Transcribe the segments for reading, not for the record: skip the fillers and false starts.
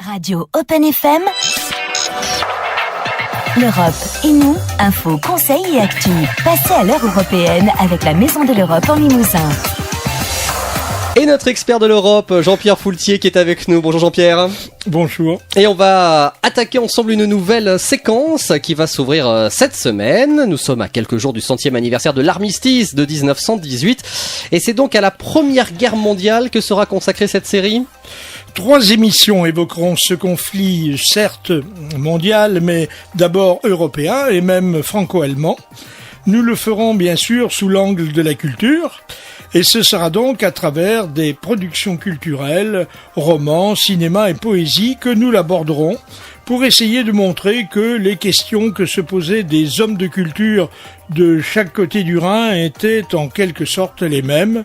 Radio Open FM, l'Europe et nous, info, conseils et actu. Passez à l'heure européenne avec la Maison de l'Europe en Limousin. Et notre expert de l'Europe, Jean-Pierre Foultier, qui est avec nous. Bonjour Jean-Pierre. Bonjour. Et on va attaquer ensemble une nouvelle séquence qui va s'ouvrir cette semaine. Nous sommes à quelques jours du 100e anniversaire de l'armistice de 1918. Et c'est donc à la Première Guerre mondiale que sera consacrée cette série. 3 émissions évoqueront ce conflit, certes mondial, mais d'abord européen et même franco-allemand. Nous le ferons bien sûr sous l'angle de la culture, et ce sera donc à travers des productions culturelles, romans, cinéma et poésie que nous l'aborderons pour essayer de montrer que les questions que se posaient des hommes de culture de chaque côté du Rhin étaient en quelque sorte les mêmes,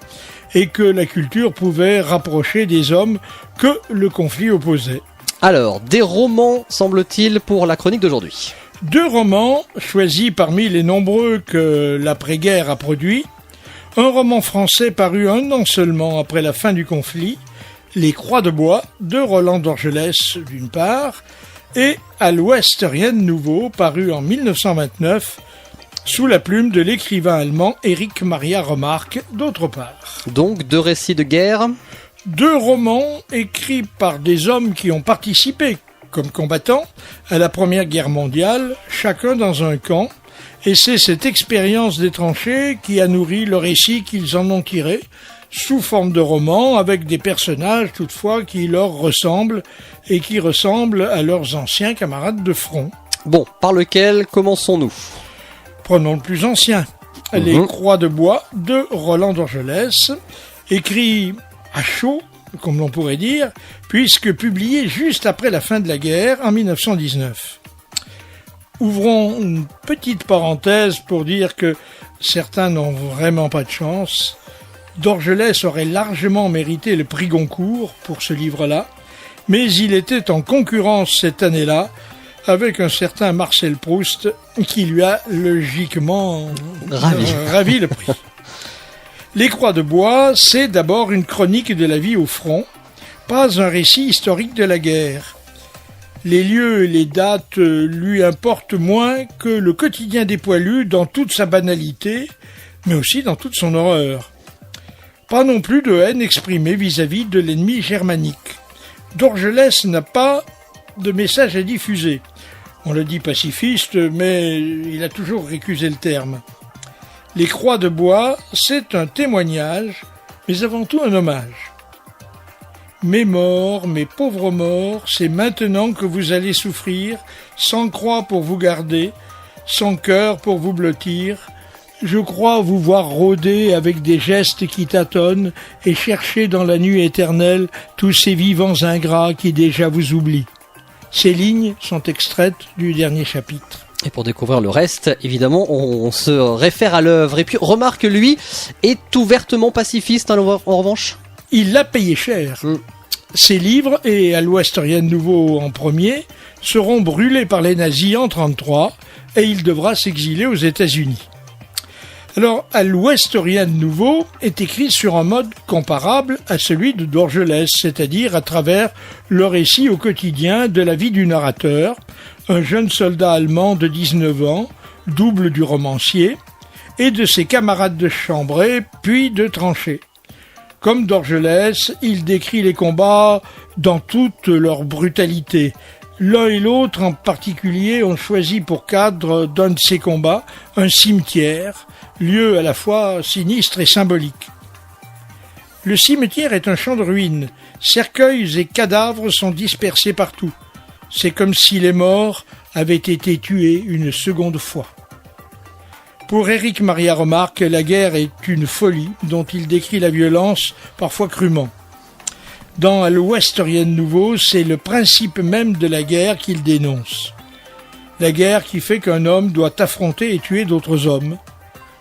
et que la culture pouvait rapprocher des hommes que le conflit opposait. Alors, des romans, semble-t-il, pour la chronique d'aujourd'hui. 2 romans choisis parmi les nombreux que l'après-guerre a produits. Un roman français paru 1 an seulement après la fin du conflit, Les Croix de bois, de Roland d'Orgelès d'une part, et À l'Ouest rien de nouveau, paru en 1929, sous la plume de l'écrivain allemand Erich Maria Remarque, d'autre part. Donc, 2 récits de guerre. 2 romans écrits par des hommes qui ont participé, comme combattants, à la Première Guerre mondiale, chacun dans un camp, et c'est cette expérience des tranchées qui a nourri le récit qu'ils en ont tiré, sous forme de roman, avec des personnages toutefois qui leur ressemblent, et qui ressemblent à leurs anciens camarades de front. Bon, par lequel commençons-nous ? Prenons le plus ancien, Les Croix de bois de Roland d'Orgelès, écrit à chaud, comme l'on pourrait dire, puisque publié juste après la fin de la guerre en 1919. Ouvrons une petite parenthèse pour dire que certains n'ont vraiment pas de chance. D'Orgelès aurait largement mérité le prix Goncourt pour ce livre-là, mais il était en concurrence cette année-là avec un certain Marcel Proust qui lui a logiquement ravi le prix. Les Croix de bois, c'est d'abord une chronique de la vie au front, pas un récit historique de la guerre. Les lieux et les dates lui importent moins que le quotidien des poilus dans toute sa banalité, mais aussi dans toute son horreur. Pas non plus de haine exprimée vis-à-vis de l'ennemi germanique. D'Orgelès n'a pas de message à diffuser. On le dit pacifiste, mais il a toujours récusé le terme. Les Croix de bois, c'est un témoignage, mais avant tout un hommage. Mes morts, mes pauvres morts, c'est maintenant que vous allez souffrir, sans croix pour vous garder, sans cœur pour vous blottir. Je crois vous voir rôder avec des gestes qui tâtonnent et chercher dans la nuit éternelle tous ces vivants ingrats qui déjà vous oublient. Ces lignes sont extraites du dernier chapitre. Et pour découvrir le reste, évidemment, on se réfère à l'œuvre. Et puis, Remarque, lui, est ouvertement pacifiste, en revanche. Il l'a payé cher. Ses livres, et À l'Ouest rien de nouveau en premier, seront brûlés par les nazis en 1933 et il devra s'exiler aux États-Unis. Alors, À l'Ouest rien de nouveau est écrit sur un mode comparable à celui de d'Orgelès, c'est-à-dire à travers le récit au quotidien de la vie du narrateur, un jeune soldat allemand de 19 ans, double du romancier, et de ses camarades de chambrée, puis de tranchée. Comme d'Orgelès, il décrit les combats dans toute leur brutalité. L'un et l'autre en particulier ont choisi pour cadre d'un de ces combats un cimetière, lieu à la fois sinistre et symbolique. Le cimetière est un champ de ruines. Cercueils et cadavres sont dispersés partout. C'est comme si les morts avaient été tués une seconde fois. Pour Erich Maria Remarque, la guerre est une folie dont il décrit la violence parfois crûment. Dans À l'Ouest rien de nouveau, c'est le principe même de la guerre qu'il dénonce. La guerre qui fait qu'un homme doit affronter et tuer d'autres hommes.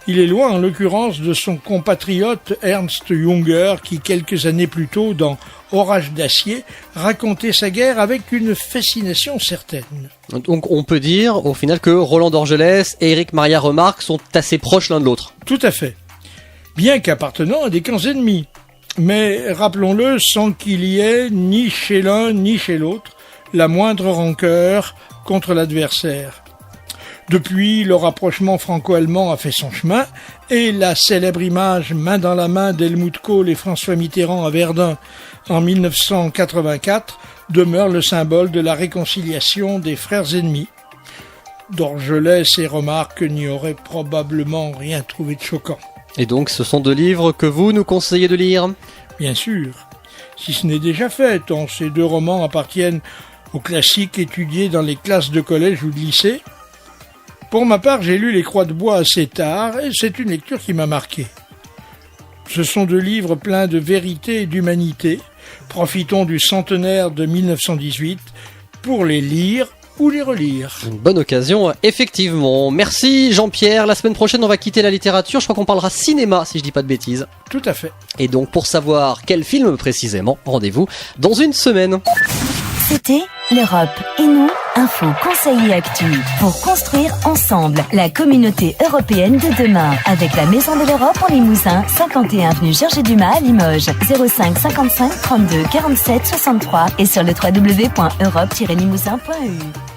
Il est loin, en l'occurrence, de son compatriote Ernst Junger, qui, quelques années plus tôt, dans Orage d'acier, racontait sa guerre avec une fascination certaine. Donc on peut dire, au final, que Roland d'Orgelès et Erich Maria Remarque sont assez proches l'un de l'autre. Tout à fait. Bien qu'appartenant à des camps ennemis. Mais, rappelons-le, sans qu'il y ait, ni chez l'un ni chez l'autre, la moindre rancœur contre l'adversaire. Depuis, le rapprochement franco-allemand a fait son chemin et la célèbre image main dans la main d'Helmut Kohl et François Mitterrand à Verdun en 1984 demeure le symbole de la réconciliation des frères ennemis. Dorgelès et remarque n'y aurait probablement rien trouvé de choquant. Et donc ce sont 2 livres que vous nous conseillez de lire? Bien sûr, si ce n'est déjà fait, tant ces 2 romans appartiennent aux classiques étudiés dans les classes de collège ou de lycée. Pour ma part, j'ai lu Les Croix de bois assez tard et c'est une lecture qui m'a marqué. Ce sont 2 livres pleins de vérité et d'humanité. Profitons du centenaire de 1918 pour les lire ou les relire. Une bonne occasion, effectivement. Merci Jean-Pierre. La semaine prochaine, on va quitter la littérature. Je crois qu'on parlera cinéma, si je dis pas de bêtises. Tout à fait. Et donc, pour savoir quel film précisément, rendez-vous dans une semaine. C'était l'Europe et nous, info, conseil et actu. Pour construire ensemble la communauté européenne de demain. Avec la Maison de l'Europe en Limousin, 51 avenue Georges Dumas à Limoges. 05 55 32 47 63 et sur le www.europe-limousin.eu.